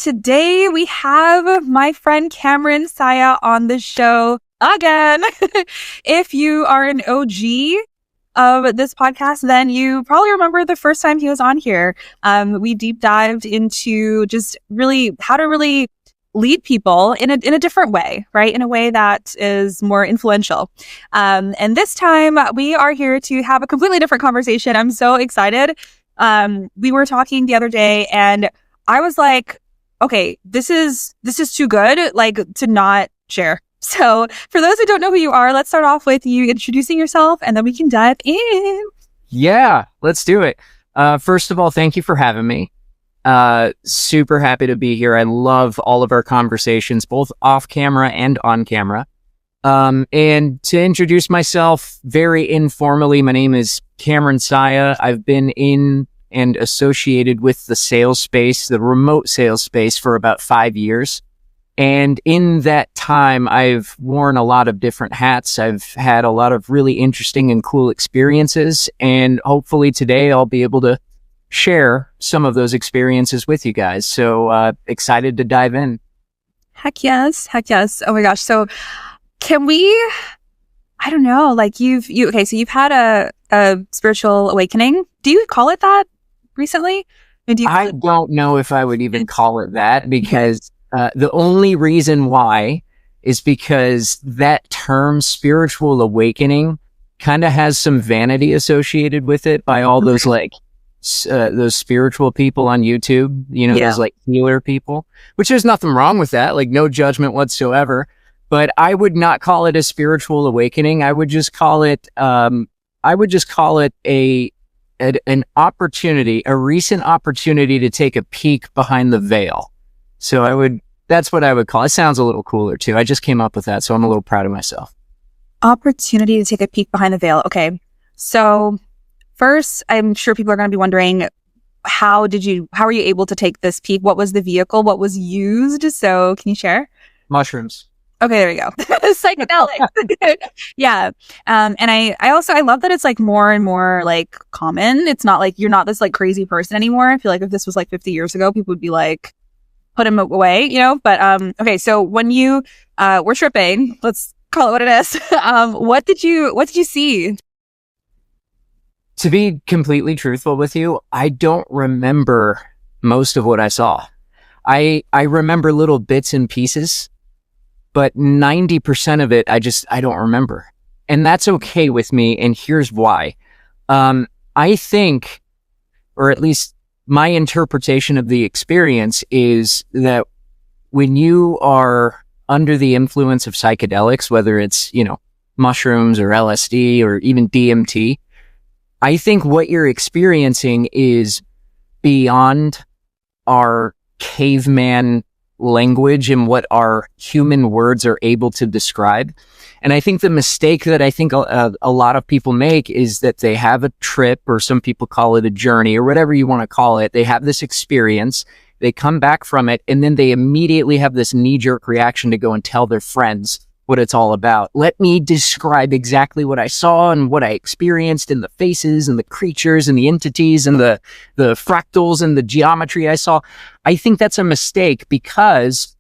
Today we have my friend Camron Sayyah on the show again. If you are an OG of this podcast, then you probably remember the first time he was on here. We deep dived into just really how to really lead people in a different way, right? In a way that is more influential. And this time we are here to have a completely different conversation. I'm so excited. We were talking the other day and I was like, okay, this is too good, like, to not share. So for those who don't know who you are, let's start off with you introducing yourself and then we can dive in. Yeah, let's do it. First of all, thank you for having me. Super happy to be here. I love all of our conversations, both off camera and on camera. And to introduce myself very informally, my name is Camron Sayyah. I've been in and associated with the sales space, the remote sales space, for about 5 years. And in that time, I've worn a lot of different hats. I've had a lot of really interesting and cool experiences. And hopefully today I'll be able to share some of those experiences with you guys. So excited to dive in. Heck yes. Heck yes. Oh my gosh. So can we, I don't know, like so you've had a spiritual awakening. Do you call it that recently? I don't know if I would even call it that, because the only reason why is because that term spiritual awakening kind of has some vanity associated with it by all those those spiritual people on YouTube, those like healer people, which there's nothing wrong with that, like no judgment whatsoever. But I would not call it a spiritual awakening. I would just call it, an opportunity, a recent opportunity to take a peek behind the veil. So that's what I would call it. It sounds a little cooler too. I just came up with that, so I'm a little proud of myself. Opportunity to take a peek behind the veil. Okay. So first, I'm sure people are going to be wondering, how were you able to take this peek? What was the vehicle? What was used? So can you share? Mushrooms. Okay, there you go. Psychedelic. Yeah. And I love that it's like more and more like common. It's not like you're not this like crazy person anymore. I feel like if this was like 50 years ago, people would be like, put him away, but, okay. So when you, were tripping, let's call it what it is. What did you see? To be completely truthful with you, I don't remember most of what I saw. I remember little bits and pieces, but 90% of it, I don't remember. And that's okay with me. And here's why. I think, or at least my interpretation of the experience is that when you are under the influence of psychedelics, whether it's, mushrooms or LSD or even DMT, I think what you're experiencing is beyond our caveman language and what our human words are able to describe. And I think the mistake that I think a lot of people make is that they have a trip, or some people call it a journey, or whatever you want to call it. They have this experience, they come back from it, and then they immediately have this knee-jerk reaction to go and tell their friends what it's all about. Let me describe exactly what I saw and what I experienced, and the faces and the creatures and the entities and the fractals and the geometry I saw. I think that's a mistake, because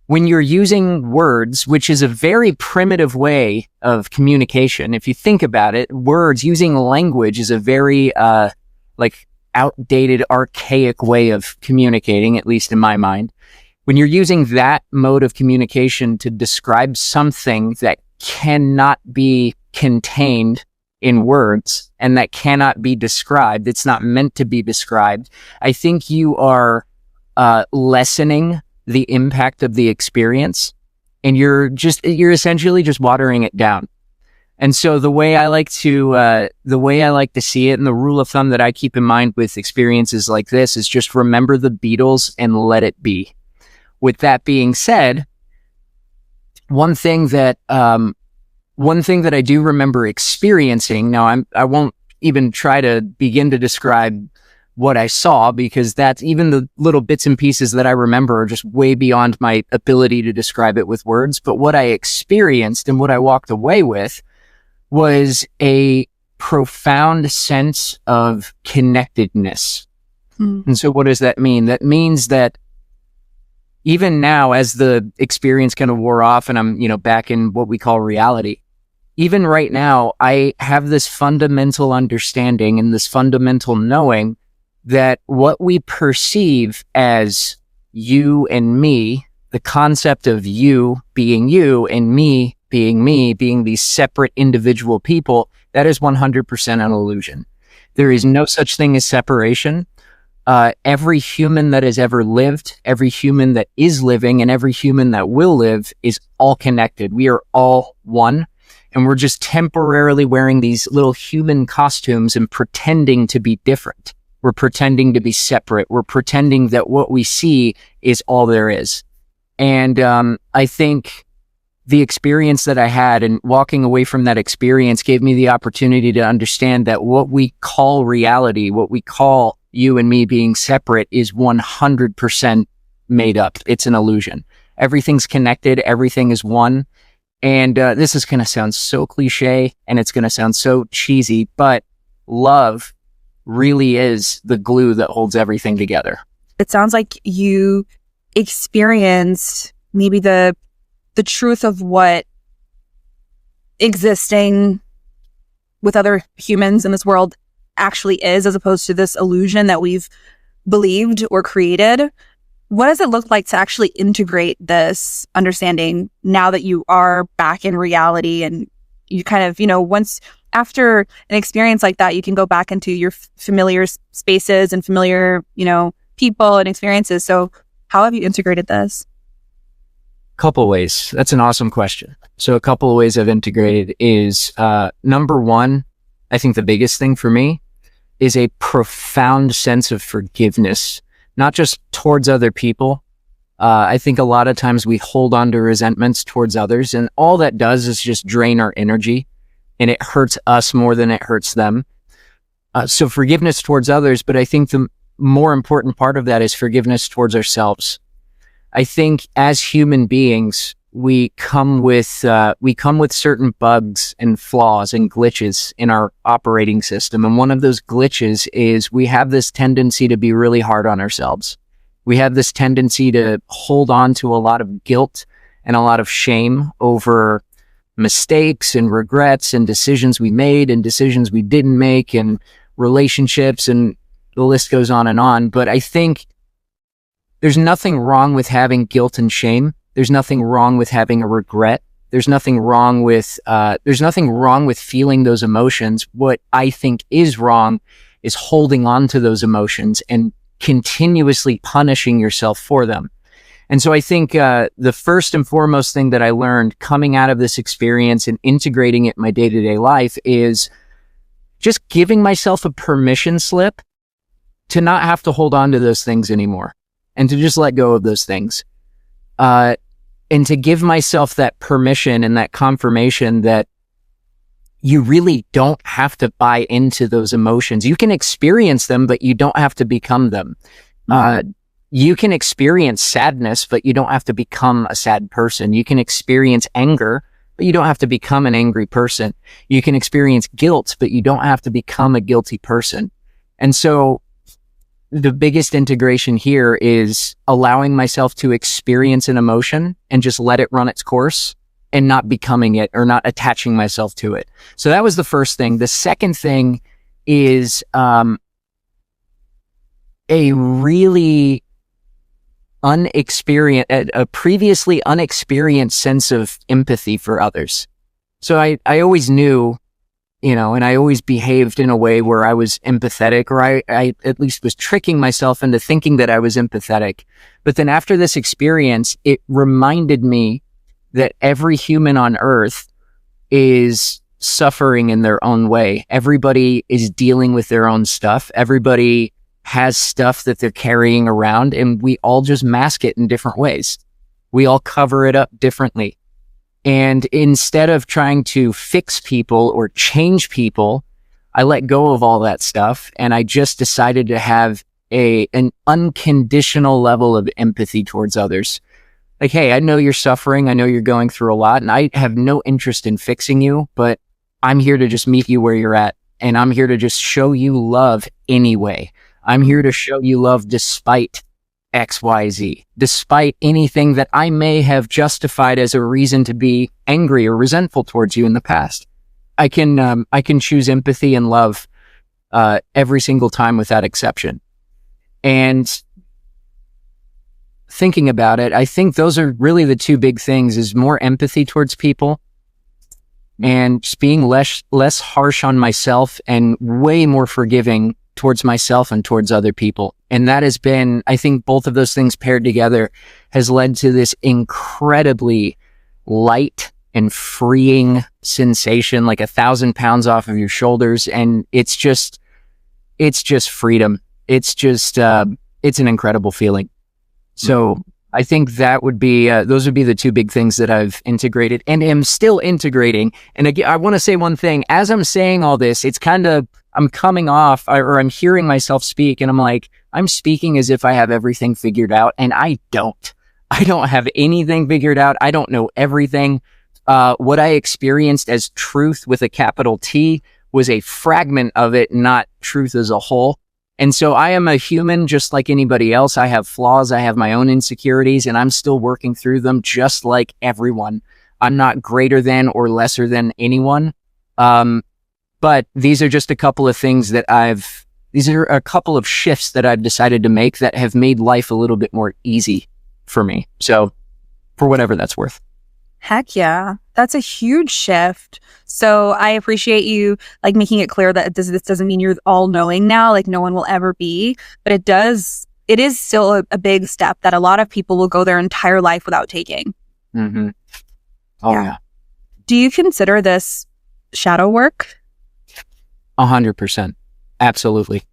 when you're using words, which is a very primitive way of communication, if you think about it, words, using language is a very outdated, archaic way of communicating, at least in my mind. When you're using that mode of communication to describe something that cannot be contained in words and that cannot be described, it's not meant to be described, I think you are lessening the impact of the experience, and you're essentially just watering it down. And so the way I like to see it, and the rule of thumb that I keep in mind with experiences like this, is just remember the Beatles and let it be. With that being said, one thing that I do remember experiencing, now I won't even try to begin to describe what I saw, because that's, even the little bits and pieces that I remember are just way beyond my ability to describe it with words. But what I experienced and what I walked away with was a profound sense of connectedness. And so what does that mean? That means that even now, as the experience kind of wore off and I'm, back in what we call reality, even right now, I have this fundamental understanding and this fundamental knowing that what we perceive as you and me, the concept of you and me, being these separate individual people, that is 100% an illusion. There is no such thing as separation. Every human that has ever lived, every human that is living, and every human that will live is all connected. We are all one, and we're just temporarily wearing these little human costumes and pretending to be different. We're pretending to be separate. We're pretending that what we see is all there is. And I think the experience that I had and walking away from that experience gave me the opportunity to understand that what we call reality, what we call you and me being separate, is 100% made up. It's an illusion. Everything's connected. Everything is one. And this is going to sound so cliche and it's going to sound so cheesy, but love really is the glue that holds everything together. It sounds like you experienced maybe the truth of what existing with other humans in this world actually is, as opposed to this illusion that we've believed or created. What does it look like to actually integrate this understanding now that you are back in reality and you kind of, once after an experience like that, you can go back into your familiar spaces and familiar, people and experiences. So how have you integrated this? Couple ways. That's an awesome question. So a couple of ways I've integrated is, number one, I think the biggest thing for me is a profound sense of forgiveness, not just towards other people. I think a lot of times we hold on to resentments towards others, and all that does is just drain our energy, and it hurts us more than it hurts them. So forgiveness towards others, but I think the more important part of that is forgiveness towards ourselves. I think as human beings, we come with certain bugs and flaws and glitches in our operating system. And one of those glitches is we have this tendency to be really hard on ourselves. We have this tendency to hold on to a lot of guilt and a lot of shame over mistakes and regrets and decisions we made and decisions we didn't make and relationships, and the list goes on and on. But I think there's nothing wrong with having guilt and shame. There's nothing wrong with having a regret. There's nothing wrong with feeling those emotions. What I think is wrong is holding on to those emotions and continuously punishing yourself for them. And so I think the first and foremost thing that I learned coming out of this experience and integrating it in my day-to-day life is just giving myself a permission slip to not have to hold on to those things anymore, and to just let go of those things. And to give myself that permission and that confirmation that you really don't have to buy into those emotions. You can experience them, but you don't have to become them. You can experience sadness, but you don't have to become a sad person. You can experience anger, but you don't have to become an angry person. You can experience guilt, but you don't have to become a guilty person. And so the biggest integration here is allowing myself to experience an emotion and just let it run its course and not becoming it or not attaching myself to it. So that was the first thing. The second thing is a previously unexperienced sense of empathy for others. So I always knew, and I always behaved in a way where I was empathetic, or I at least was tricking myself into thinking that I was empathetic. But then after this experience, it reminded me that every human on earth is suffering in their own way. Everybody is dealing with their own stuff. Everybody has stuff that they're carrying around, and we all just mask it in different ways. We all cover it up differently. And instead of trying to fix people or change people, I let go of all that stuff, and I just decided to have an unconditional level of empathy towards others. Like, hey, I know you're suffering. I know you're going through a lot, and I have no interest in fixing you, but I'm here to just meet you where you're at. And I'm here to just show you love anyway. I'm here to show you love despite XYZ, despite anything that I may have justified as a reason to be angry or resentful towards you in the past. I can choose empathy and love every single time without exception. And thinking about it, I think those are really the two big things: is more empathy towards people and just being less harsh on myself and way more forgiving towards myself and towards other people. And that has been, I think both of those things paired together has led to this incredibly light and freeing sensation, like 1,000 pounds off of your shoulders. And it's just freedom. It's just, it's an incredible feeling. So I think that would be, those would be the two big things that I've integrated and am still integrating. And again, I want to say one thing. As I'm saying all this, it's kind of, I'm coming off, or I'm hearing myself speak, and I'm like, I'm speaking as if I have everything figured out, and I don't. I don't have anything figured out. I don't know everything. What I experienced as truth with a capital T was a fragment of it, not truth as a whole. And so I am a human just like anybody else. I have flaws. I have my own insecurities, and I'm still working through them just like everyone. I'm not greater than or lesser than anyone. But these are just a couple of things that these are a couple of shifts that I've decided to make that have made life a little bit more easy for me. So for whatever that's worth. Heck yeah. That's a huge shift. So I appreciate you like making it clear that this doesn't mean you're all knowing now, like no one will ever be, but it is still a big step that a lot of people will go their entire life without taking. Mm-hmm. Oh yeah. Do you consider this shadow work? 100%. Absolutely.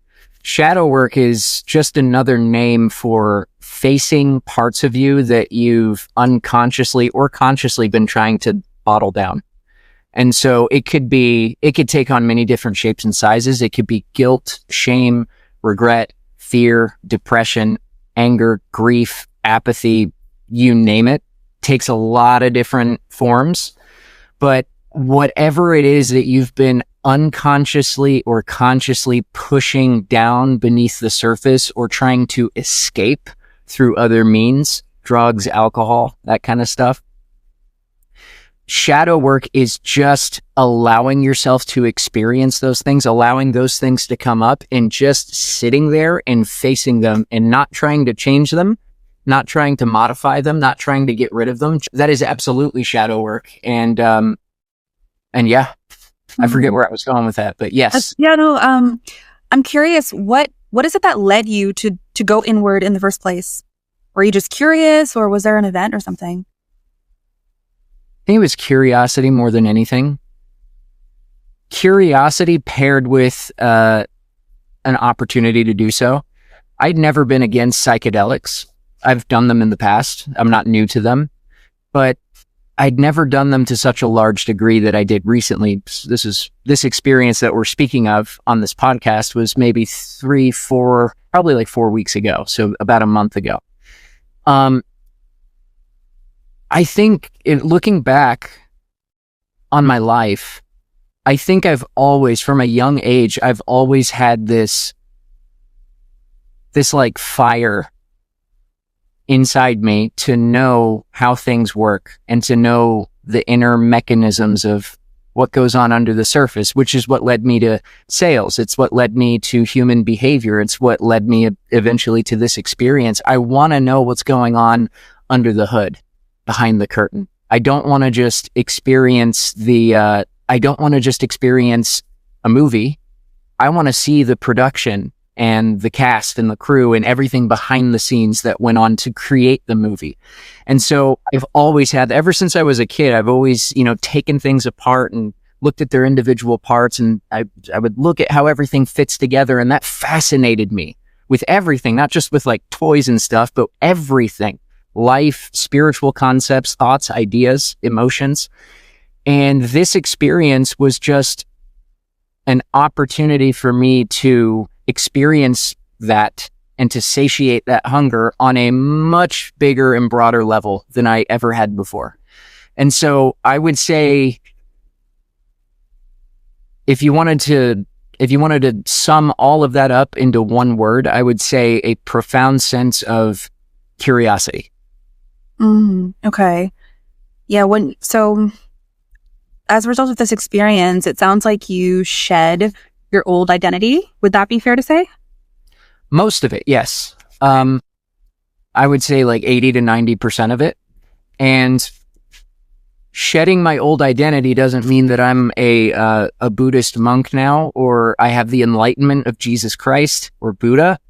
Shadow work is just another name for facing parts of you that you've unconsciously or consciously been trying to bottle down. And so it could take on many different shapes and sizes. It could be guilt, shame, regret, fear, depression, anger, grief, apathy, you name it. Takes a lot of different forms. But whatever it is that you've been unconsciously or consciously pushing down beneath the surface or trying to escape through other means, drugs, alcohol, that kind of stuff. Shadow work is just allowing yourself to experience those things, allowing those things to come up and just sitting there and facing them and not trying to change them, not trying to modify them, not trying to get rid of them. That is absolutely shadow work. And yeah, I forget where I was going with that, but yes. I'm curious, what is it that led you to go inward in the first place? Were you just curious, or was there an event or something? I think it was curiosity more than anything. Curiosity paired with an opportunity to do so. I'd never been against psychedelics. I've done them in the past. I'm not new to them, but I'd never done them to such a large degree that I did recently. This experience that we're speaking of on this podcast was maybe 4 weeks ago. So about a month ago. I think looking back on my life, I think I've always, from a young age, I've always had this like fire inside me to know how things work and to know the inner mechanisms of what goes on under the surface, which is what led me to sales. It's what led me to human behavior. It's what led me eventually to this experience. I want to know what's going on under the hood, behind the curtain. I don't want to just experience I don't want to just experience a movie. I want to see the production and the cast and the crew and everything behind the scenes that went on to create the movie. And so I've always had, ever since I was a kid, I've always, taken things apart and looked at their individual parts, and I would look at how everything fits together, and that fascinated me with everything, not just with like toys and stuff, but everything. Life, spiritual concepts, thoughts, ideas, emotions. And this experience was just an opportunity for me to experience that and to satiate that hunger on a much bigger and broader level than I ever had before. And so I would say, if you wanted to if you wanted to sum all of that up into one word, I would say a profound sense of curiosity. Okay. Yeah. So as a result of this experience, it sounds like you shed your old identity. Would that be fair to say? Most of it, yes. I would say like 80 to 90% of it. And shedding my old identity doesn't mean that I'm a Buddhist monk now, or I have the enlightenment of Jesus Christ or Buddha.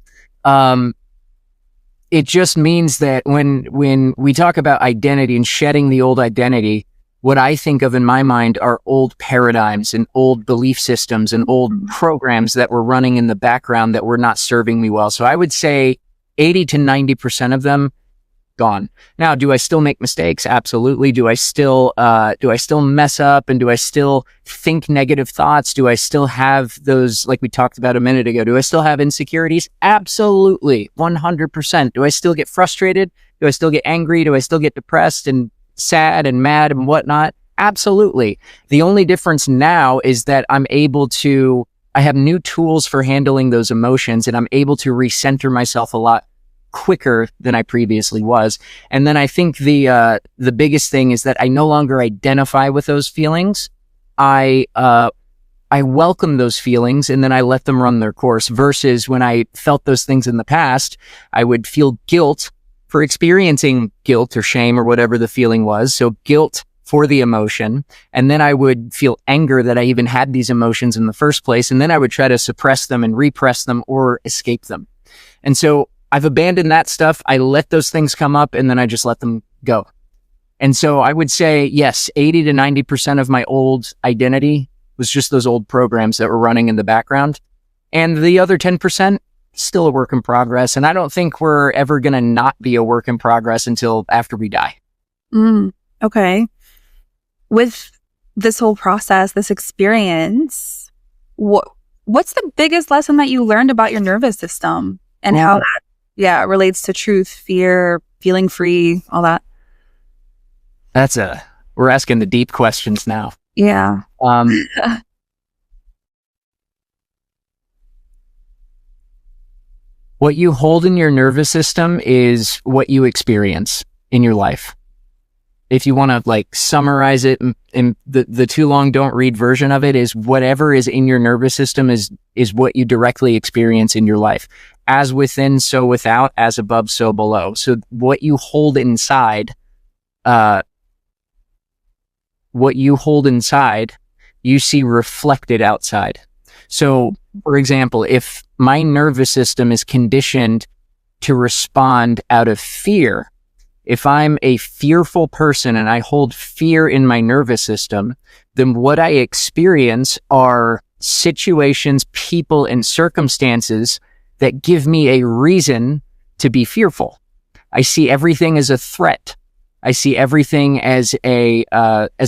It just means that when we talk about identity and shedding the old identity, what I think of in my mind are old paradigms and old belief systems and old programs that were running in the background that were not serving me well. So I would say 80 to 90% of them gone. Now, do I still make mistakes? Absolutely. Do I still mess up, and do I still think negative thoughts? Do I still have those, like we talked about a minute ago? Do I still have insecurities? Absolutely. 100%. Do I still get frustrated? Do I still get angry? Do I still get depressed and sad and mad and whatnot? Absolutely. The only difference now is that I have new tools for handling those emotions, and I'm able to recenter myself a lot quicker than I previously was. And then I think the biggest thing is that I no longer identify with those feelings. I welcome those feelings, and then I let them run their course, versus when I felt those things in the past, I would feel guilt for experiencing guilt or shame or whatever the feeling was. So guilt for the emotion. And then I would feel anger that I even had these emotions in the first place. And then I would try to suppress them and repress them or escape them. And so I've abandoned that stuff. I let those things come up, and then I just let them go. And so I would say, yes, 80 to 90% of my old identity was just those old programs that were running in the background. And the other 10%, still a work in progress. And I don't think we're ever going to not be a work in progress until after we die. Okay. With this whole process, this experience, what's the biggest lesson that you learned about your nervous system and how that relates to truth, fear, feeling free, all that? We're asking the deep questions now. Yeah. What you hold in your nervous system is what you experience in your life. If you want to like summarize it, in the too long don't read version of it is whatever is in your nervous system is what you directly experience in your life. As within, so without, as above, so below. So what you hold inside, you see reflected outside. So, for example, if my nervous system is conditioned to respond out of fear, if I'm a fearful person and I hold fear in my nervous system, then what I experience are situations, people, and circumstances that give me a reason to be fearful. I see everything as a threat. I see everything as a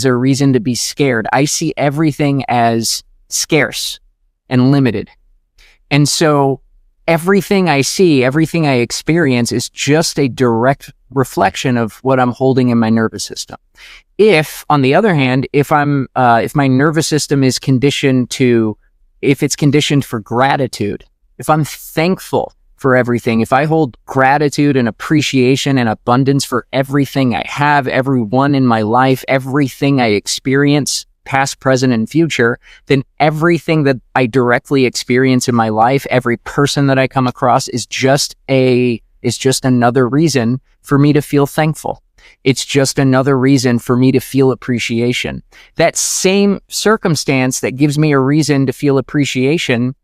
reason to be scared. I see everything as scarce and limited. And so everything I see, everything I experience is just a direct reflection of what I'm holding in my nervous system. If, on the other hand, if my nervous system is conditioned for gratitude, if I'm thankful for everything, if I hold gratitude and appreciation and abundance for everything I have, everyone in my life, everything I experience, past, present, and future, then everything that I directly experience in my life, every person that I come across is just another reason for me to feel thankful. It's just another reason for me to feel appreciation. That same circumstance that gives me a reason to feel appreciation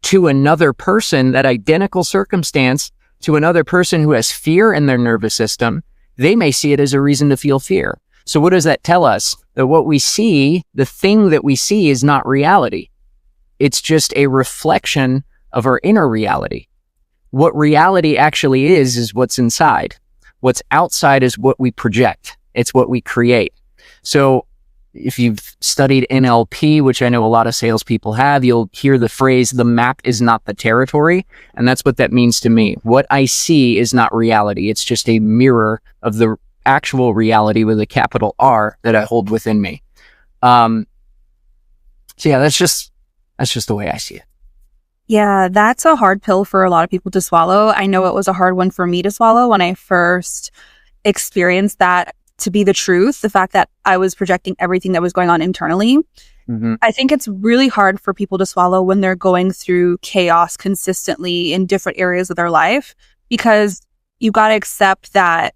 to another person, that identical circumstance to another person who has fear in their nervous system, they may see it as a reason to feel fear. So what does that tell us? That what we see, the thing that we see, is not reality. It's just a reflection of our inner reality. What reality actually is what's inside. What's outside is what we project. It's what we create. So if you've studied NLP, which I know a lot of salespeople have, you'll hear the phrase, the map is not the territory. And that's what that means to me. What I see is not reality. It's just a mirror of the actual reality with a capital R that I hold within me. So yeah, that's That's just the way I see it. Yeah, that's a hard pill for a lot of people to swallow. I know it was a hard one for me to swallow when I first experienced that to be the truth, the fact that I was projecting everything that was going on internally. Mm-hmm. I think it's really hard for people to swallow when they're going through chaos consistently in different areas of their life, because you got to accept that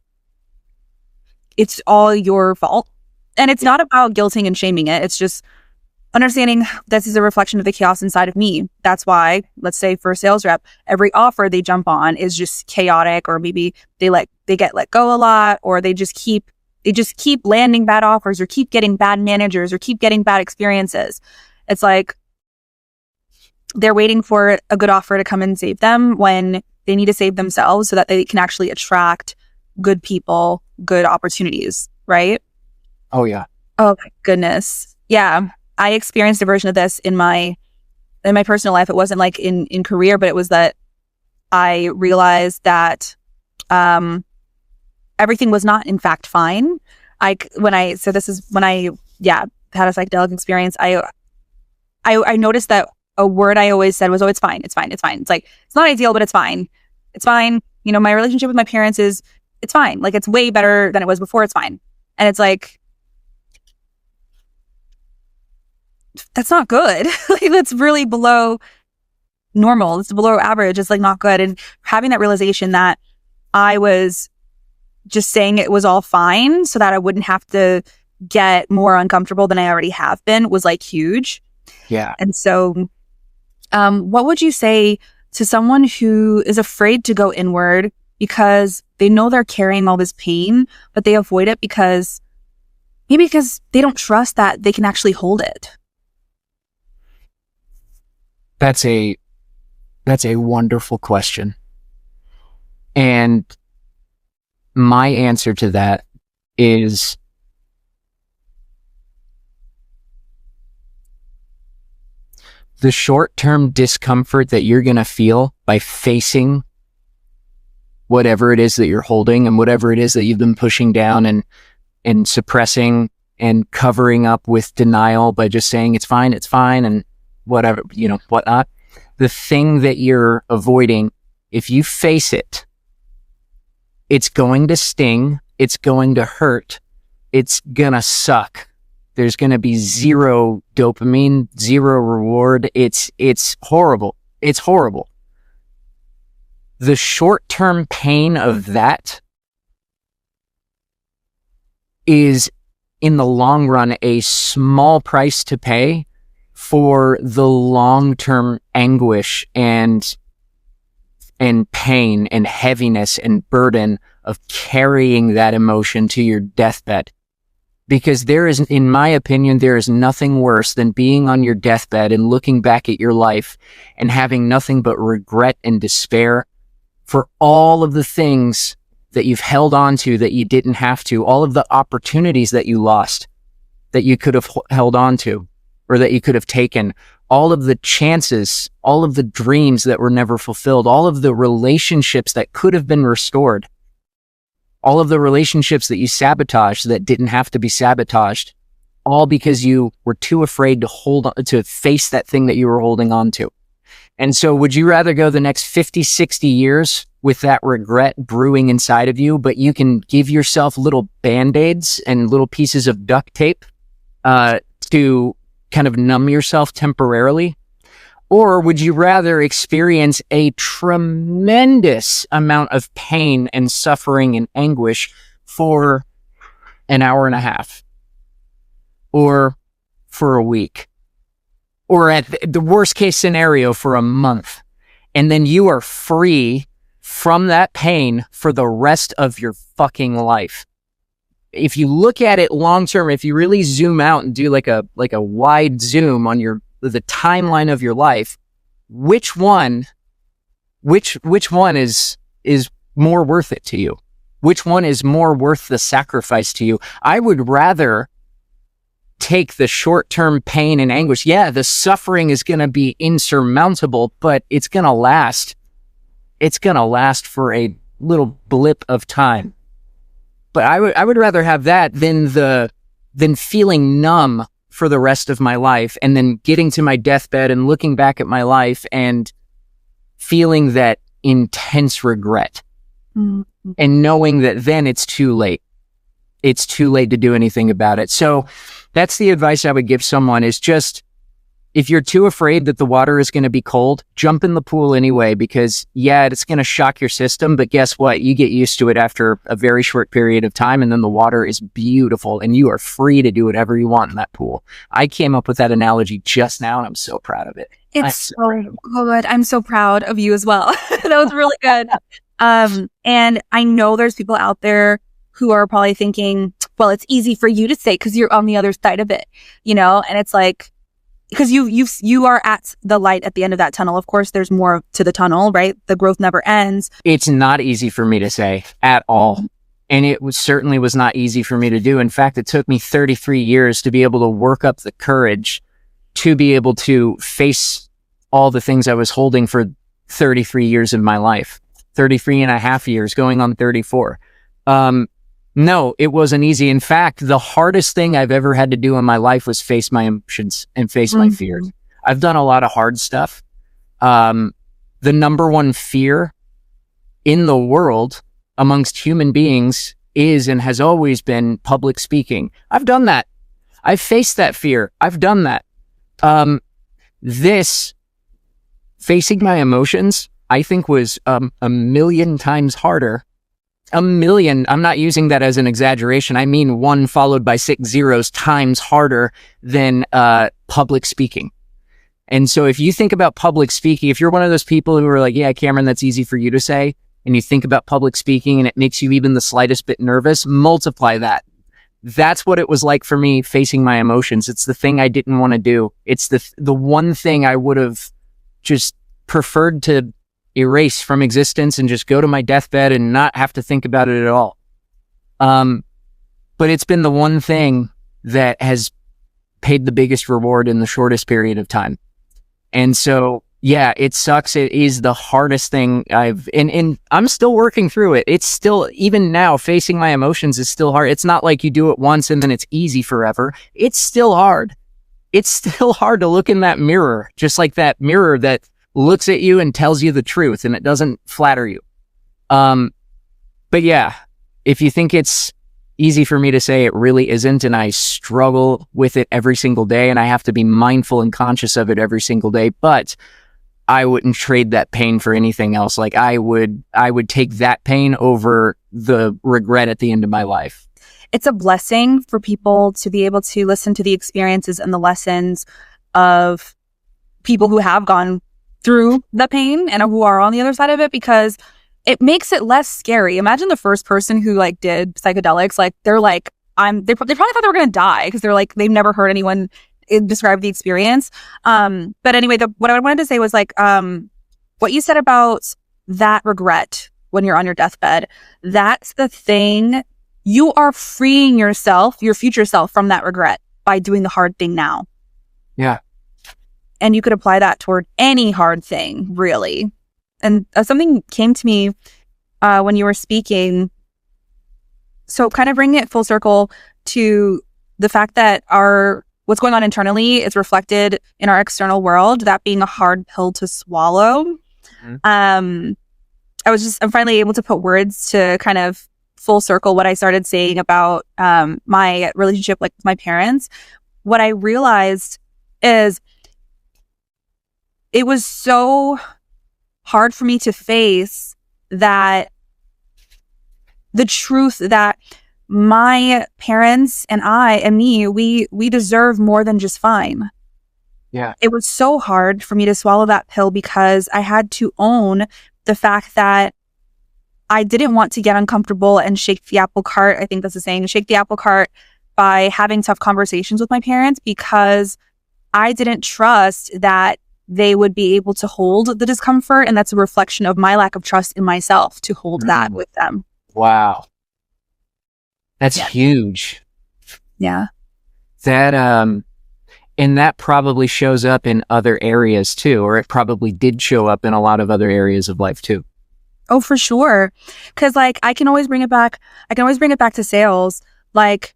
it's all your fault. And it's not about guilting and shaming it. It's just understanding this is a reflection of the chaos inside of me. That's why, let's say for a sales rep, every offer they jump on is just chaotic, or maybe they get let go a lot, or they just keep landing bad offers, or keep getting bad managers, or keep getting bad experiences. It's like they're waiting for a good offer to come and save them when they need to save themselves so that they can actually attract good people, good opportunities, right? Oh, yeah. Oh, my goodness. Yeah. I experienced a version of this in my personal life. It wasn't like in career, but it was that I realized that everything was not in fact fine. When I had a psychedelic experience, I noticed that a word I always said was, "Oh, it's fine. It's fine. It's fine." It's like, it's not ideal, but it's fine. It's fine. You know, my relationship with my parents it's fine. Like, it's way better than it was before. It's fine. And it's like, that's not good. Like, that's really below normal. It's below average. It's like not good. And having that realization that I was just saying it was all fine so that I wouldn't have to get more uncomfortable than I already have been was like huge. Yeah. And so, what would you say to someone who is afraid to go inward because they know they're carrying all this pain, but they avoid it because they don't trust that they can actually hold it? That's a wonderful question. And my answer to that is the short-term discomfort that you're going to feel by facing whatever it is that you're holding and whatever it is that you've been pushing down and suppressing and covering up with denial by just saying it's fine, and whatever, whatnot. The thing that you're avoiding, if you face it, it's going to sting, it's going to hurt, it's gonna suck. There's gonna be zero dopamine, zero reward. It's horrible. It's horrible. The short-term pain of that is, in the long run, a small price to pay for the long-term anguish and pain and heaviness and burden of carrying that emotion to your deathbed. Because in my opinion, there is nothing worse than being on your deathbed and looking back at your life and having nothing but regret and despair for all of the things that you've held on to that you didn't have to, all of the opportunities that you lost that you could have held on to or that you could have taken, all of the chances, all of the dreams that were never fulfilled, all of the relationships that could have been restored, all of the relationships that you sabotaged that didn't have to be sabotaged, all because you were too afraid to face that thing that you were holding on to. And so would you rather go the next 50, 60 years with that regret brewing inside of you, but you can give yourself little Band-Aids and little pieces of duct tape to kind of numb yourself temporarily? Or would you rather experience a tremendous amount of pain and suffering and anguish for an hour and a half? Or for a week? Or at the worst case scenario, for a month? And then you are free from that pain for the rest of your fucking life. If you look at it long term, if you really zoom out and do like a wide zoom on the timeline of your life, which one is more worth it to you? Which one is more worth the sacrifice to you? I would rather take the short-term pain and anguish. Yeah, the suffering is going to be insurmountable, but it's going to last. It's going to last for a little blip of time. But I would rather have that than feeling numb for the rest of my life, and then getting to my deathbed and looking back at my life and feeling that intense regret and knowing that then it's too late. It's too late to do anything about it. So that's the advice I would give someone, is just, if you're too afraid that the water is going to be cold, jump in the pool anyway, because yeah, it's going to shock your system, but guess what? You get used to it after a very short period of time, and then the water is beautiful and you are free to do whatever you want in that pool. I came up with that analogy just now and I'm so proud of it. It's so good. I'm so proud of you as well. That was really good. And I know there's people out there who are probably thinking, well, it's easy for you to say because you're on the other side of it, you know? And it's like, because you are at the light at the end of that tunnel. Of course, there's more to the tunnel, right? The growth never ends. It's not easy for me to say at all. And it certainly was not easy for me to do. In fact, it took me 33 years to be able to work up the courage to be able to face all the things I was holding for 33 years of my life, 33 and a half years, going on 34. No, it wasn't easy. In fact, the hardest thing I've ever had to do in my life was face my emotions and face my fears. I've done a lot of hard stuff. The number one fear in the world amongst human beings is and has always been public speaking. I've done that. I've faced that fear. I've done that. This facing my emotions, I think, was a million times harder. A million. I'm not using that as an exaggeration. I mean 1 followed by 6 zeros times harder than public speaking. And so if you think about public speaking, if you're one of those people who are like, yeah, Cameron, that's easy for you to say, and you think about public speaking and it makes you even the slightest bit nervous, multiply that. That's what it was like for me facing my emotions. It's the thing I didn't want to do. It's the one thing I would have just preferred to erase from existence and just go to my deathbed and not have to think about it at all. But it's been the one thing that has paid the biggest reward in the shortest period of time. And so, yeah, it sucks. It is the hardest thing and I'm still working through it. It's still, even now, facing my emotions is still hard. It's not like you do it once and then it's easy forever. It's still hard. It's still hard to look in that mirror, just like that mirror that looks at you and tells you the truth and it doesn't flatter you. But yeah, if you think it's easy for me to say, it really isn't. And I struggle with it every single day and I have to be mindful and conscious of it every single day. But I wouldn't trade that pain for anything else. Like I would take that pain over the regret at the end of my life. It's a blessing for people to be able to listen to the experiences and the lessons of people who have gone through the pain and who are on the other side of it, because it makes it less scary. Imagine the first person who like did psychedelics, like they're like, they probably thought they were going to die because they're like, they've never heard anyone describe the experience. But anyway, what I wanted to say was like, what you said about that regret when you're on your deathbed, that's the thing. You are freeing yourself, your future self, from that regret by doing the hard thing now. Yeah. And you could apply that toward any hard thing, really. And something came to me when you were speaking. So kind of bringing it full circle to the fact that what's going on internally is reflected in our external world, that being a hard pill to swallow. I'm finally able to put words to kind of full circle what I started saying about my relationship like with my parents. What I realized is it was so hard for me to face that the truth that my parents and I and me, we deserve more than just fine. Yeah. It was so hard for me to swallow that pill because I had to own the fact that I didn't want to get uncomfortable and shake the apple cart. I think that's the saying, shake the apple cart by having tough conversations with my parents, because I didn't trust that they would be able to hold the discomfort. And that's a reflection of my lack of trust in myself to hold that with them. Wow. That's huge. Yeah. That, and that probably shows up in other areas too, or it probably did show up in a lot of other areas of life too. Oh, for sure. Cause like, I can always bring it back to sales. Like,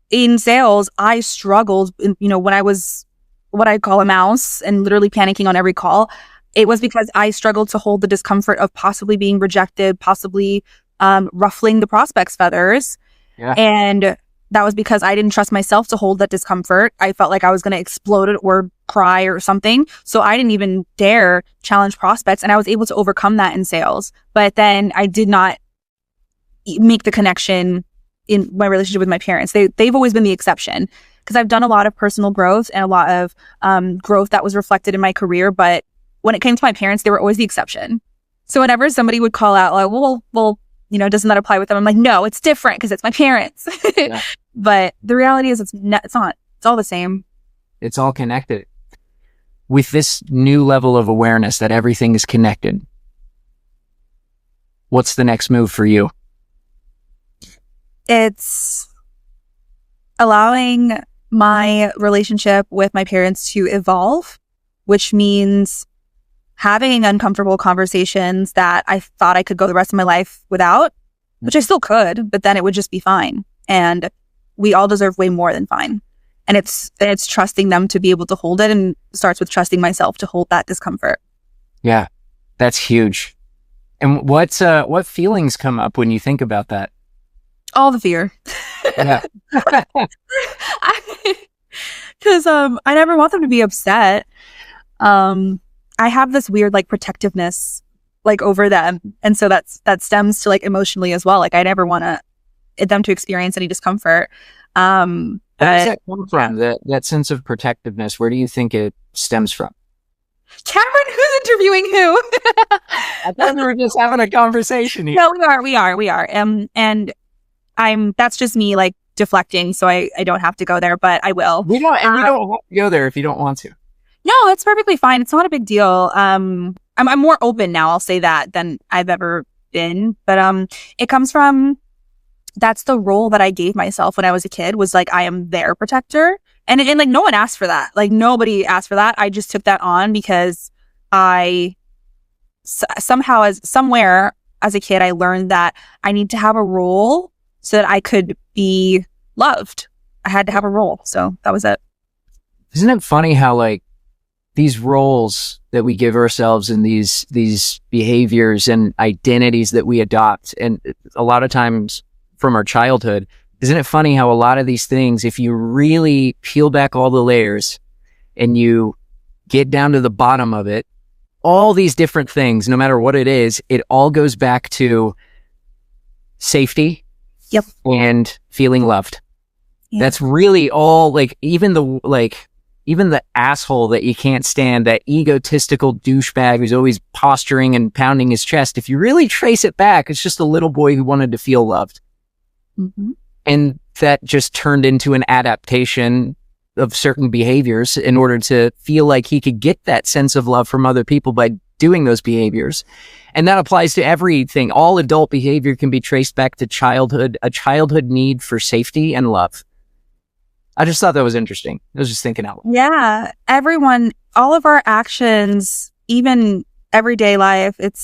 in sales, I struggled, when I was what I call a mouse and literally panicking on every call. It was because I struggled to hold the discomfort of possibly being rejected, possibly ruffling the prospect's feathers. Yeah. And that was because I didn't trust myself to hold that discomfort. I felt like I was going to explode or cry or something. So I didn't even dare challenge prospects. And I was able to overcome that in sales. But then I did not make the connection in my relationship with my parents. They've always been the exception, because I've done a lot of personal growth and a lot of growth that was reflected in my career. But when it came to my parents, they were always the exception. So whenever somebody would call out like, well, doesn't that apply with them? I'm like, no, it's different because it's my parents. Yeah. But the reality is it's not. It's all the same. It's all connected. With this new level of awareness that everything is connected, what's the next move for you? It's allowing my relationship with my parents to evolve, which means having uncomfortable conversations that I thought I could go the rest of my life without, which I still could, but then it would just be fine. And we all deserve way more than fine. And it's trusting them to be able to hold it, and starts with trusting myself to hold that discomfort. Yeah, that's huge. And what feelings come up when you think about that? All the fear. Yeah. Because I never want them to be upset. I have this weird like protectiveness like over them, and so that stems to like emotionally as well. Like I never want them to experience any discomfort. Where does that come from? That sense of protectiveness. Where do you think it stems from? Cameron, who's interviewing who? I thought we were just having a conversation here. No, we are. And that's just me like deflecting, so I don't have to go there, but I will. We don't have to go there if you don't want to. No, it's perfectly fine. It's not a big deal. I'm more open now, I'll say that, than I've ever been. But it comes from, that's the role that I gave myself when I was a kid, was like, I am their protector. And like no one asked for that. Like nobody asked for that. I just took that on because somewhere as a kid, I learned that I need to have a role so that I could be loved. I had to have a role. So that was it. Isn't it funny how like these roles that we give ourselves and these behaviors and identities that we adopt, and a lot of times from our childhood, isn't it funny how a lot of these things, if you really peel back all the layers and you get down to the bottom of it, all these different things, no matter what it is, it all goes back to safety. Yep. And feeling loved. Yeah. That's really all, like even the asshole that you can't stand, that egotistical douchebag who's always posturing and pounding his chest. If you really trace it back, it's just a little boy who wanted to feel loved. Mm-hmm. And that just turned into an adaptation of certain behaviors in order to feel like he could get that sense of love from other people by doing those behaviors. And that applies to everything. All adult behavior can be traced back to childhood, a childhood need for safety and love. I just thought that was interesting. I was just thinking out loud. Yeah. All of our actions, even everyday life, it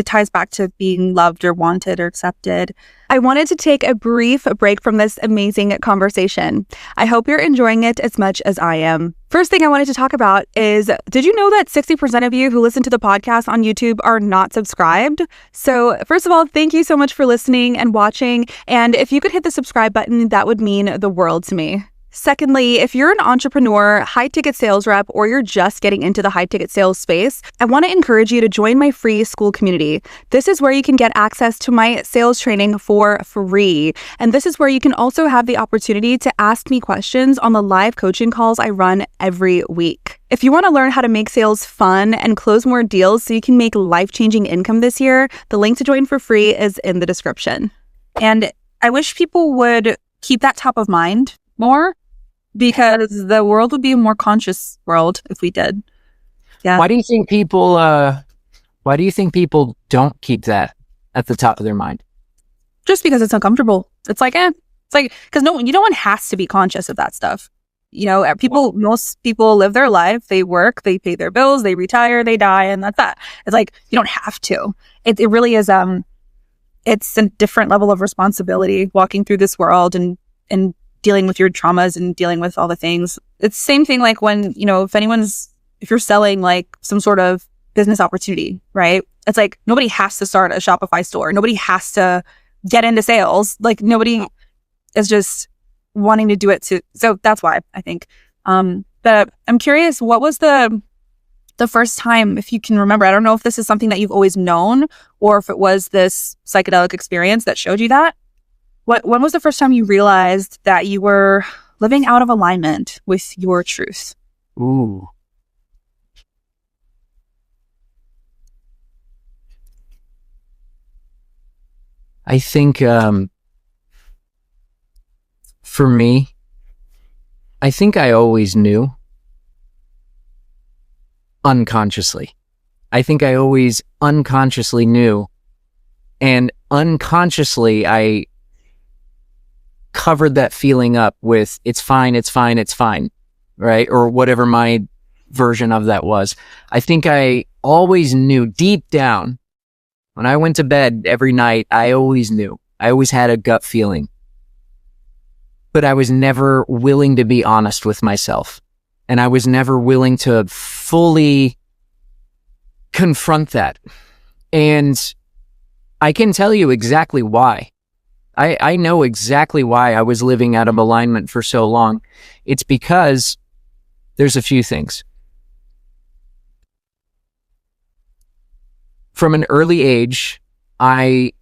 ties back to being loved or wanted or accepted. I wanted to take a brief break from this amazing conversation. I hope you're enjoying it as much as I am. First thing I wanted to talk about is, did you know that 60% of you who listen to the podcast on YouTube are not subscribed? So first of all, thank you so much for listening and watching. And if you could hit the subscribe button, that would mean the world to me. Secondly, if you're an entrepreneur, high-ticket sales rep, or you're just getting into the high-ticket sales space, I want to encourage you to join my free school community. This is where you can get access to my sales training for free. And this is where you can also have the opportunity to ask me questions on the live coaching calls I run every week. If you want to learn how to make sales fun and close more deals so you can make life-changing income this year, the link to join for free is in the description. And I wish people would keep that top of mind more, because the world would be a more conscious world if we did. Yeah. Why do you think people don't keep that at the top of their mind? Just because it's uncomfortable. It's like, because no one has to be conscious of that stuff. Most people live their life, they work, they pay their bills, they retire, they die, and that's that. It's like, you don't have to. It really is, it's a different level of responsibility walking through this world and dealing with your traumas and dealing with all the things. It's the same thing like when, if you're selling like some sort of business opportunity, right? It's like nobody has to start a Shopify store. Nobody has to get into sales. Like nobody is just wanting to do it so that's why I think. But I'm curious, what was the first time, if you can remember? I don't know if this is something that you've always known or if it was this psychedelic experience that showed you that. When was the first time you realized that you were living out of alignment with your truth? Ooh. I think for me, I think I always knew unconsciously. I think I always unconsciously knew, and unconsciously I covered that feeling up with it's fine, it's fine, it's fine, right? Or whatever my version of that was. I think I always knew deep down when I went to bed every night, I always knew. I always had a gut feeling. But I was never willing to be honest with myself. And I was never willing to fully confront that. And I can tell you exactly why. I know exactly why I was living out of alignment for so long. It's because there's a few things. From an early age, I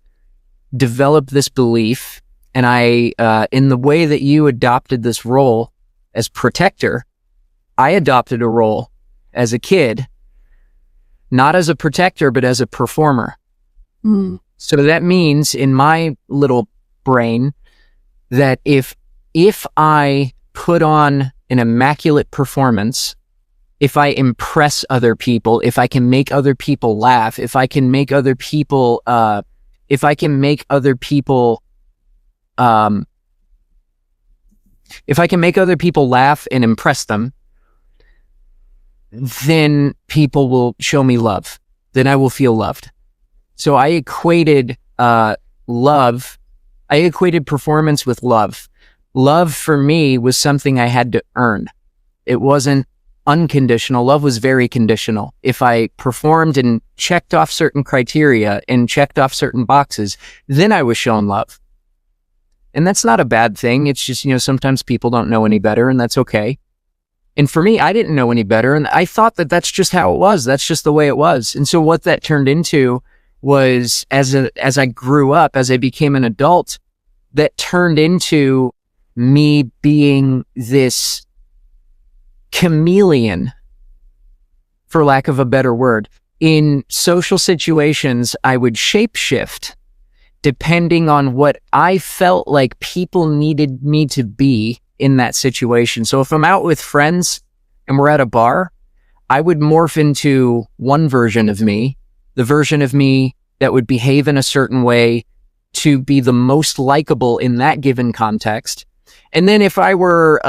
developed this belief, and in the way that you adopted this role as protector, I adopted a role as a kid, not as a protector, but as a performer. Mm. So that means in my little brain that if I put on an immaculate performance, if I impress other people, if I can make other people laugh, if I can make other people laugh and impress them, then people will show me love. Then I will feel loved. So I equated performance with love. Love for me was something I had to earn. It wasn't unconditional. Love was very conditional. If I performed and checked off certain criteria and checked off certain boxes, then I was shown love. And that's not a bad thing. It's just, sometimes people don't know any better, and that's okay. And for me, I didn't know any better, and I thought that that's just how it was. That's just the way it was. And so what that turned into was, as I grew up, as I became an adult, that turned into me being this chameleon, for lack of a better word. In social situations, I would shapeshift depending on what I felt like people needed me to be in that situation. So if I'm out with friends and we're at a bar, I would morph into one version of me, the version of me that would behave in a certain way to be the most likable in that given context. And then if I were,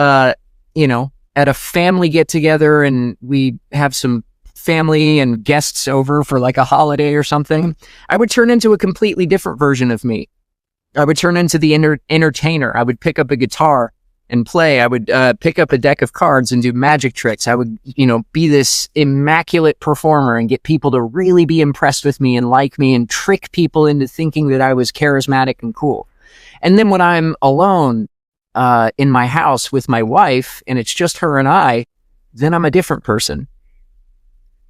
at a family get together and we have some family and guests over for like a holiday or something, I would turn into a completely different version of me. I would turn into the entertainer. I would pick up a guitar and play. I would pick up a deck of cards and do magic tricks. I would, be this immaculate performer and get people to really be impressed with me and like me and trick people into thinking that I was charismatic and cool. And then when I'm alone in my house with my wife and it's just her and I, then I'm a different person.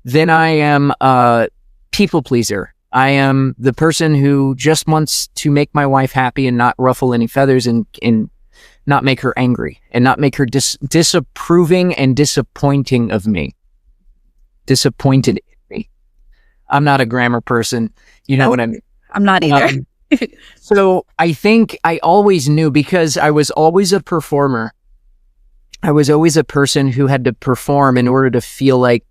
Then I am a people pleaser. I am the person who just wants to make my wife happy and not ruffle any feathers and not make her angry and not make her disapproving and disappointing of me. Disappointed in me. I'm not a grammar person. You know what I mean? I'm not either. So I think I always knew, because I was always a performer. I was always a person who had to perform in order to feel like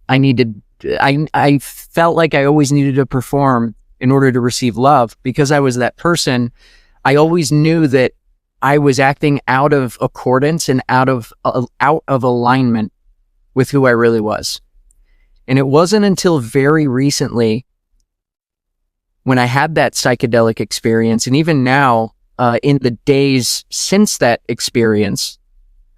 I felt like I always needed to perform in order to receive love. Because I was that person, I always knew that I was acting out of accordance and out of alignment with who I really was. And it wasn't until very recently when I had that psychedelic experience, and even now, in the days since that experience,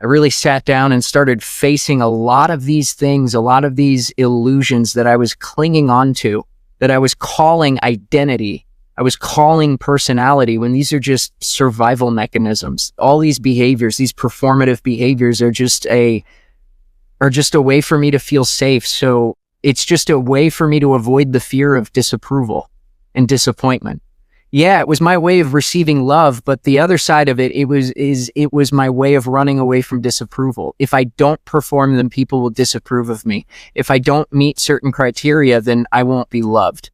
I really sat down and started facing a lot of these things, a lot of these illusions that I was clinging on to, that I was calling identity. I was calling personality, when these are just survival mechanisms. All these behaviors, these performative behaviors are just a way for me to feel safe. So it's just a way for me to avoid the fear of disapproval and disappointment. Yeah, it was my way of receiving love, but the other side of it, it was my way of running away from disapproval. If I don't perform, then people will disapprove of me. If I don't meet certain criteria, then I won't be loved.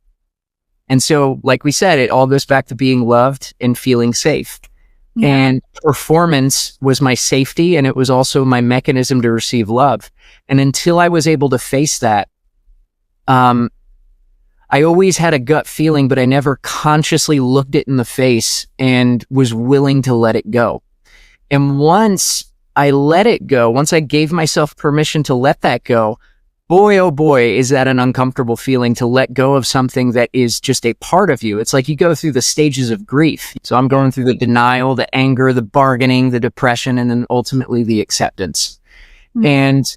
And so, like we said, it all goes back to being loved and feeling safe. Yeah. And performance was my safety, and it was also my mechanism to receive love. And until I was able to face that, I always had a gut feeling, but I never consciously looked it in the face and was willing to let it go. And once I let it go, once I gave myself permission to let that go, boy, oh boy, is that an uncomfortable feeling, to let go of something that is just a part of you. It's like you go through the stages of grief. So I'm going through the denial, the anger, the bargaining, the depression, and then ultimately the acceptance. Mm-hmm. And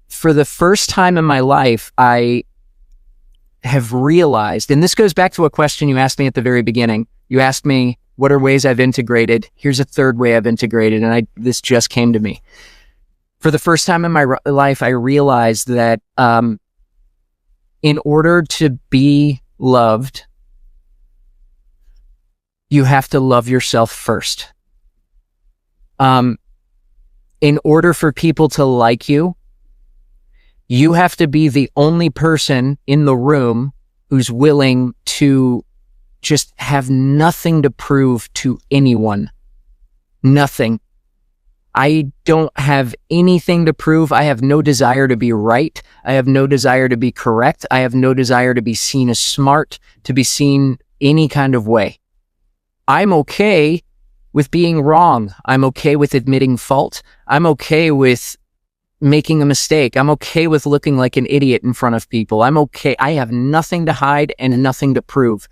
for the first time in my life, I have realized, and this goes back to a question you asked me at the very beginning. You asked me, what are ways I've integrated? Here's a third way I've integrated, and this just came to me. For the first time in my life, I realized that in order to be loved, you have to love yourself first. In order for people to like you, you have to be the only person in the room who's willing to just have nothing to prove to anyone. Nothing. I don't have anything to prove. I have no desire to be right. I have no desire to be correct. I have no desire to be seen as smart, to be seen any kind of way. I'm okay with being wrong. I'm okay with admitting fault. I'm okay with making a mistake. I'm okay with looking like an idiot in front of people. I'm okay. I have nothing to hide and nothing to prove.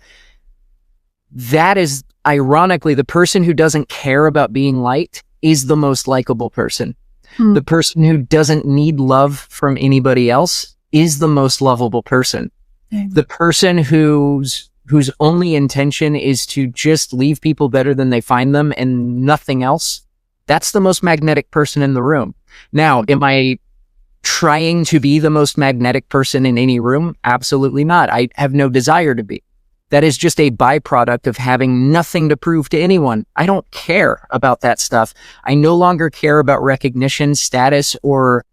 That is, ironically, the person who doesn't care about being liked is the most likable person. The person who doesn't need love from anybody else is the most lovable person. The person whose only intention is to just leave people better than they find them and nothing else, that's the most magnetic person in the room. Now, am I trying to be the most magnetic person in any room? Absolutely not. I have no desire to be. That is just a byproduct of having nothing to prove to anyone. I don't care about that stuff. I no longer care about recognition, status, or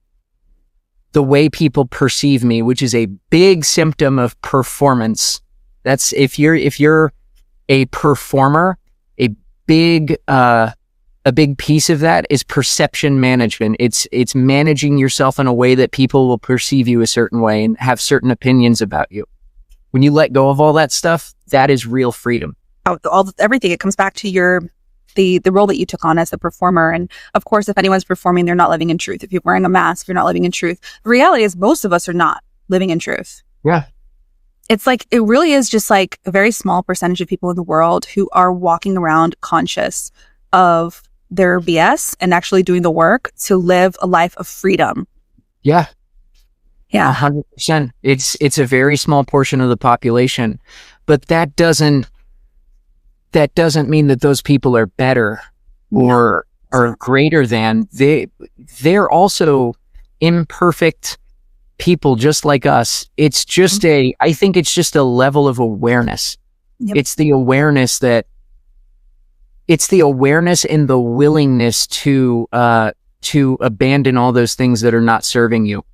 the way people perceive me, which is a big symptom of performance. That's if you're a performer, a big piece of that is perception management. It's managing yourself in a way that people will perceive you a certain way and have certain opinions about you. When you let go of all that stuff, that is real freedom. Everything, it comes back to the role that you took on as a performer. And of course, if anyone's performing, they're not living in truth. If you're wearing a mask, you're not living in truth. The reality is most of us are not living in truth. Yeah. It's like, it really is just like a very small percentage of people in the world who are walking around conscious of their BS and actually doing the work to live a life of freedom. Yeah. Yeah. 100%. It's a very small portion of the population, but that doesn't mean that those people are better or are greater than. They're also imperfect people just like us. It's just I think it's just a level of awareness. Yep. It's the awareness and the willingness to abandon all those things that are not serving you.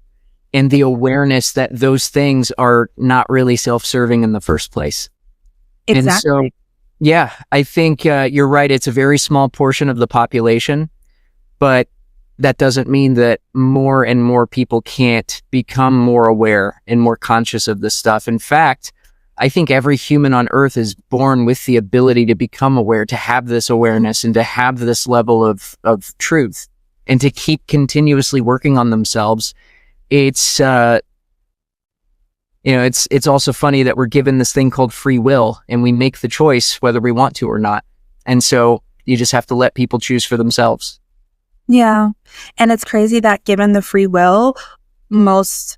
And the awareness that those things are not really self-serving in the first place. Exactly. And so, yeah, I think you're right. It's a very small portion of the population, but that doesn't mean that more and more people can't become more aware and more conscious of this stuff. In fact, I think every human on earth is born with the ability to become aware, to have this awareness and to have this level of truth and to keep continuously working on themselves. It's also funny that we're given this thing called free will and we make the choice whether we want to or not. And so you just have to let people choose for themselves. Yeah. And it's crazy that given the free will, most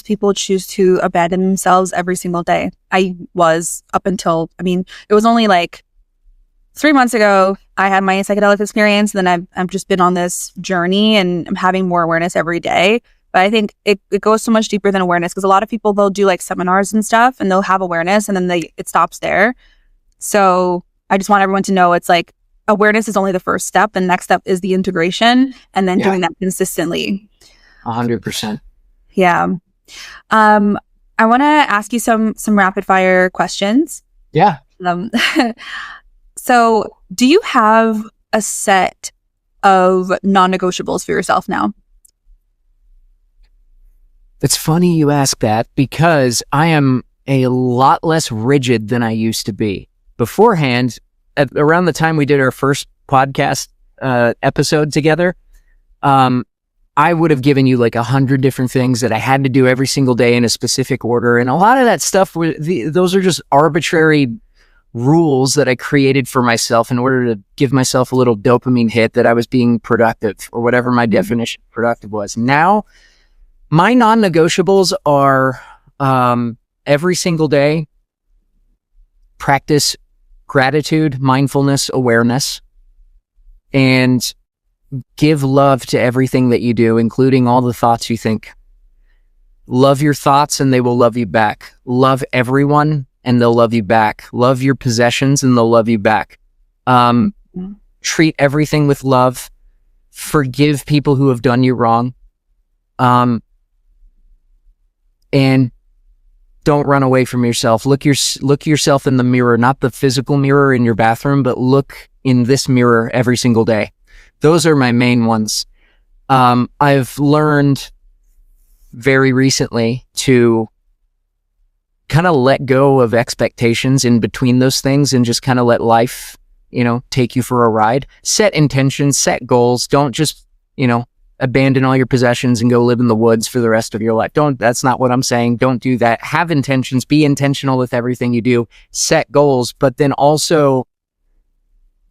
people choose to abandon themselves every single day. I was up until, it was only like 3 months ago, I had my psychedelic experience. And then I've just been on this journey and I'm having more awareness every day. But I think it goes so much deeper than awareness, because a lot of people, they'll do like seminars and stuff and they'll have awareness and then it stops there. So I just want everyone to know it's like awareness is only the first step. The next step is the integration and then doing that consistently. 100%. Yeah. I want to ask you some rapid fire questions. Yeah. So do you have a set of non-negotiables for yourself now? It's funny you ask that, because I am a lot less rigid than I used to be. Beforehand, around the time we did our first podcast episode together, I would have given you like 100 different things that I had to do every single day in a specific order. And a lot of that stuff, those are just arbitrary rules that I created for myself in order to give myself a little dopamine hit that I was being productive, or whatever my definition of productive was. Now, my non-negotiables are every single day, practice gratitude, mindfulness, awareness, and give love to everything that you do, including all the thoughts you think. Love your thoughts and they will love you back. Love everyone and they'll love you back. Love your possessions and they'll love you back. Treat everything with love. Forgive people who have done you wrong. And don't run away from yourself. Look yourself in the mirror, not the physical mirror in your bathroom, but look in this mirror every single day. Those are my main ones. I've learned very recently to kind of let go of expectations in between those things and just kind of let life, take you for a ride. Set intentions, set goals. Don't just, abandon all your possessions and go live in the woods for the rest of your life. That's not what I'm saying. Don't do that. Have intentions. Be intentional with everything you do. Set goals, but then also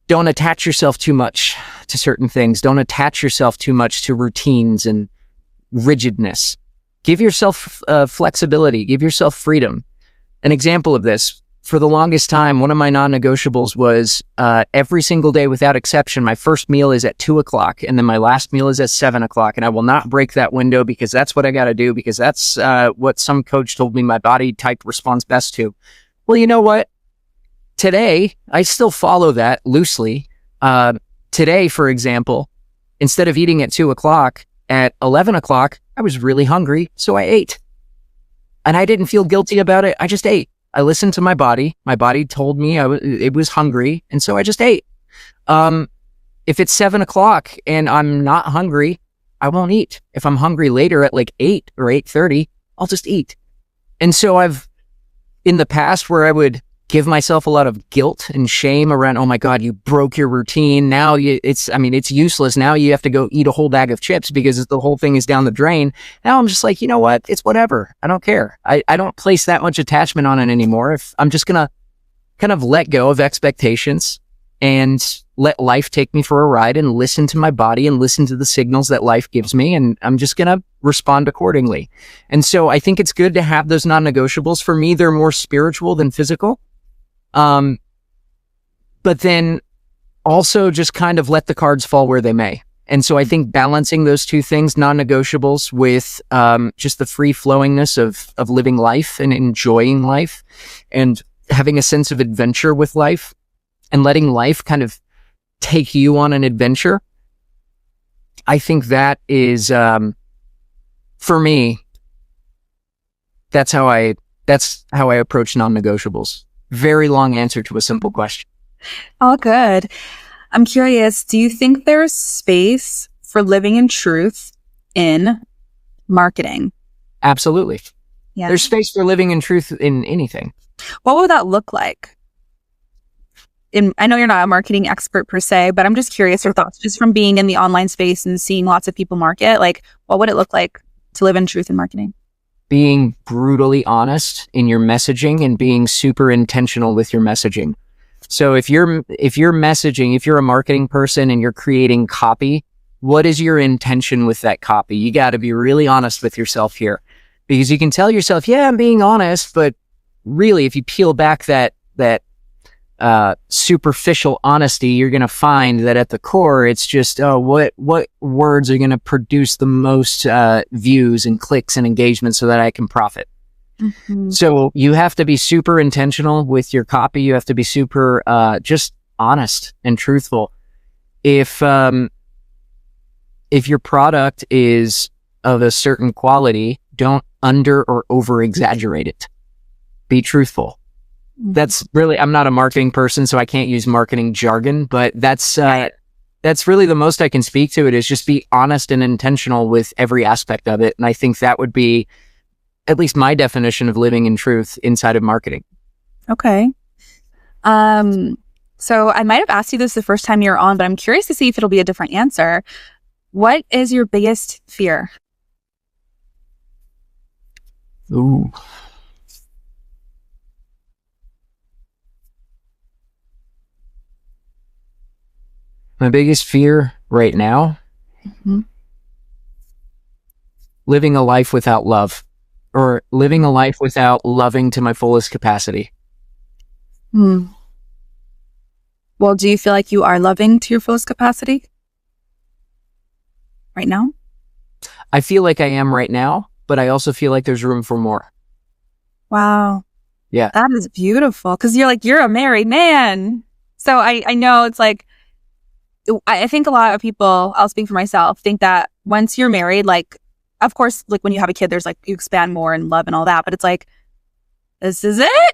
don't attach yourself too much to certain things. Don't attach yourself too much to routines and rigidness. Give yourself flexibility. Give yourself freedom. An example of this, for the longest time, one of my non-negotiables was every single day without exception, my first meal is at 2:00 and then my last meal is at 7:00. And I will not break that window, because that's what I got to do, because that's what some coach told me my body type responds best to. Well, you know what? Today, I still follow that loosely. Today, for example, instead of eating at 2:00, at 11:00, I was really hungry, so I ate. And I didn't feel guilty about it. I just ate. I listened to my body. My body told me it was hungry, and so I just ate. If it's 7:00 and I'm not hungry, I won't eat. If I'm hungry later at like 8 or 8:30, I'll just eat. And so I've, in the past, where I would give myself a lot of guilt and shame around, oh my God, you broke your routine. Now it's useless. Now you have to go eat a whole bag of chips because the whole thing is down the drain. Now I'm just like, you know what? It's whatever. I don't care. I don't place that much attachment on it anymore. If I'm just going to kind of let go of expectations and let life take me for a ride and listen to my body and listen to the signals that life gives me. And I'm just going to respond accordingly. And so I think it's good to have those non-negotiables. For me, they're more spiritual than physical. But then also just kind of let the cards fall where they may. And so I think balancing those two things, non-negotiables, with just the free flowingness of living life and enjoying life and having a sense of adventure with life and letting life kind of take you on an adventure. I think that is, for me, that's how I approach non-negotiables. Very long answer to a simple question. All good. I'm curious, do you think there's space for living in truth in marketing? Absolutely. Yeah. There's space for living in truth in anything. What would that look like? I know you're not a marketing expert per se, but I'm just curious your thoughts, just from being in the online space and seeing lots of people market, like what would it look like to live in truth in marketing? Being brutally honest in your messaging and being super intentional with your messaging. So if you're messaging, if you're a marketing person and you're creating copy, what is your intention with that copy? You got to be really honest with yourself here, because you can tell yourself, yeah, I'm being honest, but really, if you peel back that superficial honesty, you're going to find that at the core, it's just, what words are going to produce the most views and clicks and engagement so that I can profit. Mm-hmm. So you have to be super intentional with your copy. You have to be super just honest and truthful. If your product is of a certain quality, don't under or over exaggerate it. Be truthful. That's really, I'm not a marketing person, so I can't use marketing jargon, but that's really the most I can speak to it, is just be honest and intentional with every aspect of it. And I think that would be at least my definition of living in truth inside of marketing. Okay. So I might have asked you this the first time you were on, but I'm curious to see if it'll be a different answer. What is your biggest fear? Ooh. My biggest fear right now, living a life without love, or living a life without loving to my fullest capacity. Well, do you feel like you are loving to your fullest capacity right now? I feel like I am right now, but I also feel like there's room for more. Wow. Yeah. That is beautiful, because you're a married man. So I know it's like, I think a lot of people, I'll speak for myself, think that once you're married, like, of course, like when you have a kid, there's like, you expand more in love and all that, but it's like, this is it?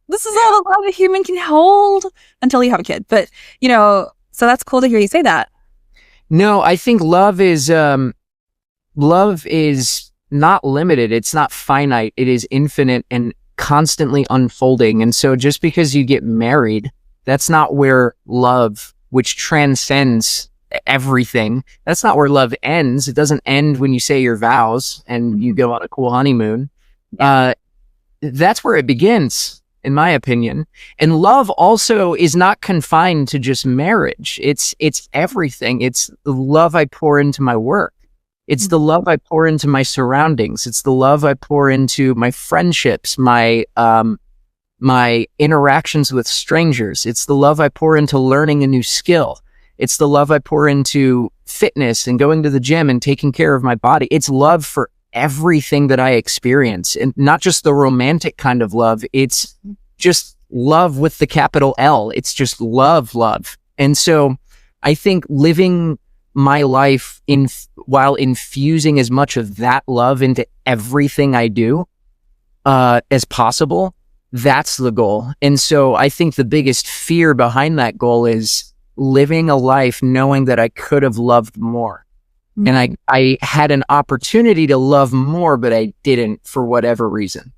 This is all the love a human can hold until you have a kid. But, so that's cool to hear you say that. No, I think love is not limited. It's not finite. It is infinite and constantly unfolding. And so just because you get married, that's not where love, which transcends everything, that's not where love ends. It doesn't end when you say your vows and you go on a cool honeymoon. That's where it begins, in my opinion. And love also is not confined to just marriage. It's everything. It's the love I pour into my work. It's the love I pour into my surroundings. It's the love I pour into my friendships, my interactions with strangers. It's the love I pour into learning a new skill. It's the love I pour into fitness and going to the gym and taking care of my body. It's love for everything that I experience, and not just the romantic kind of love. It's just love with the capital L. It's just love. And so I think living my life while infusing as much of that love into everything I do as possible, that's the goal. And so I think the biggest fear behind that goal is living a life knowing that I could have loved more. Mm-hmm. And I had an opportunity to love more, but I didn't for whatever reason.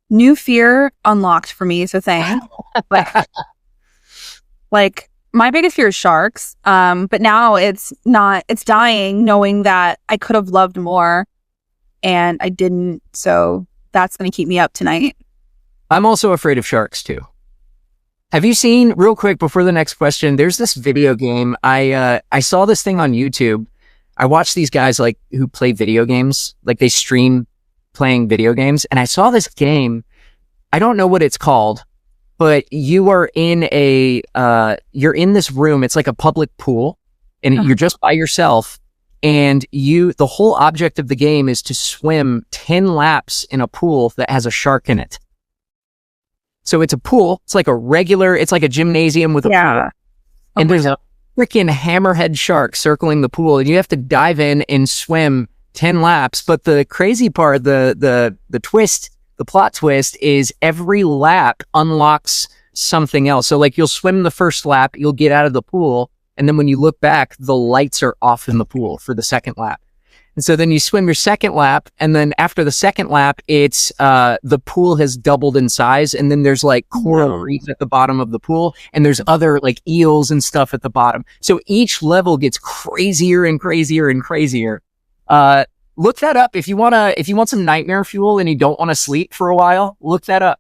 New fear unlocked for me, so thanks. like my biggest fear is sharks. But now it's dying knowing that I could have loved more and I didn't. So that's going to keep me up tonight. I'm also afraid of sharks too. Have you seen, real quick before the next question, there's this video game. I saw this thing on YouTube. I watch these guys like who play video games, like they stream playing video games. And I saw this game. I don't know what it's called, but you are in you're in this room. It's like a public pool and you're just by yourself. And the whole object of the game is to swim 10 laps in a pool that has a shark in it. So it's a pool. It's like a gymnasium with a pool. And there's a freaking hammerhead shark circling the pool, and you have to dive in and swim 10 laps. But the crazy part, the twist, the plot twist is every lap unlocks something else. So like you'll swim the first lap, you'll get out of the pool, and then when you look back, the lights are off in the pool for the second lap. And so then you swim your second lap, and then after the second lap, it's the pool has doubled in size, and then there's like coral reef at the bottom of the pool, and there's other like eels and stuff at the bottom. So each level gets crazier and crazier and crazier. Look that up if you want some nightmare fuel and you don't want to sleep for a while. Look that up.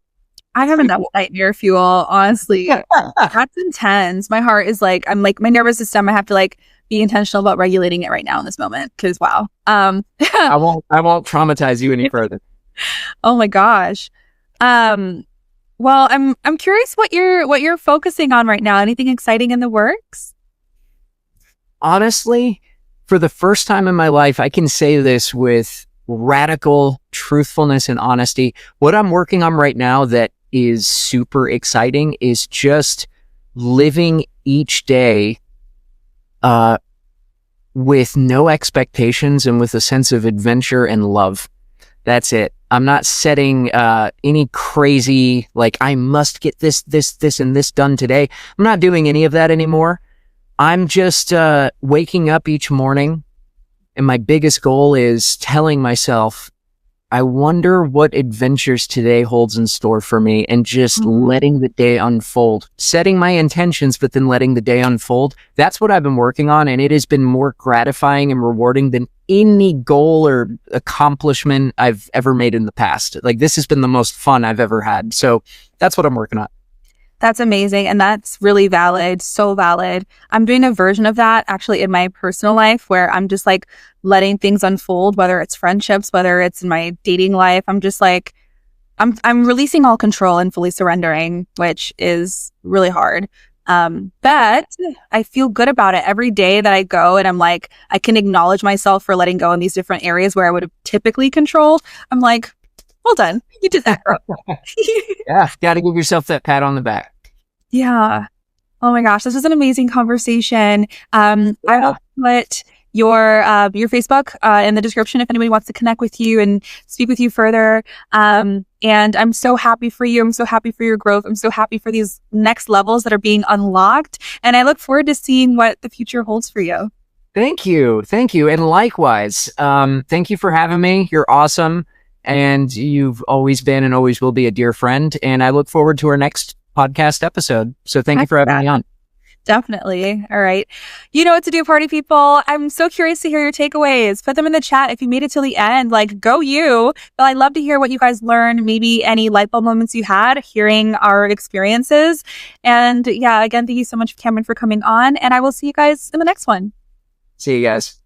I have enough nightmare fuel, honestly. That's intense. My heart is like, I'm like, my nervous system, I have to like be intentional about regulating it right now in this moment. Cause wow. I won't traumatize you any further. Oh my gosh. Well, I'm curious what you're focusing on right now. Anything exciting in the works? Honestly, for the first time in my life, I can say this with radical truthfulness and honesty. What I'm working on right now that is super exciting is just living each day with no expectations and with a sense of adventure and love. That's it. I'm not setting any crazy, like, I must get this, and this done today. I'm not doing any of that anymore. I'm just waking up each morning, and my biggest goal is telling myself, I wonder what adventures today holds in store for me, and just letting the day unfold. Setting my intentions, but then letting the day unfold. That's what I've been working on, and it has been more gratifying and rewarding than any goal or accomplishment I've ever made in the past. Like, this has been the most fun I've ever had. So that's what I'm working on. That's amazing. And that's really valid. So valid. I'm doing a version of that actually in my personal life where I'm just like letting things unfold, whether it's friendships, whether it's in my dating life. I'm just like, I'm releasing all control and fully surrendering, which is really hard. But I feel good about it every day that I go and I'm like, I can acknowledge myself for letting go in these different areas where I would have typically controlled. I'm like, well done. You did that. Yeah. Got to give yourself that pat on the back. Yeah. Oh my gosh, this was an amazing conversation. I will put your Facebook in the description if anybody wants to connect with you and speak with you further. And I'm so happy for you. I'm so happy for your growth. I'm so happy for these next levels that are being unlocked. And I look forward to seeing what the future holds for you. Thank you. Thank you. And likewise, thank you for having me. You're awesome. And you've always been and always will be a dear friend. And I look forward to our next podcast episode. So thank you for having me on. Definitely. All right. You know what to do, party people. I'm so curious to hear your takeaways. Put them in the chat if you made it till the end. Like, go you. But I'd love to hear what you guys learned, maybe any light bulb moments you had hearing our experiences. And yeah, again, thank you so much, Cameron, for coming on. And I will see you guys in the next one. See you guys.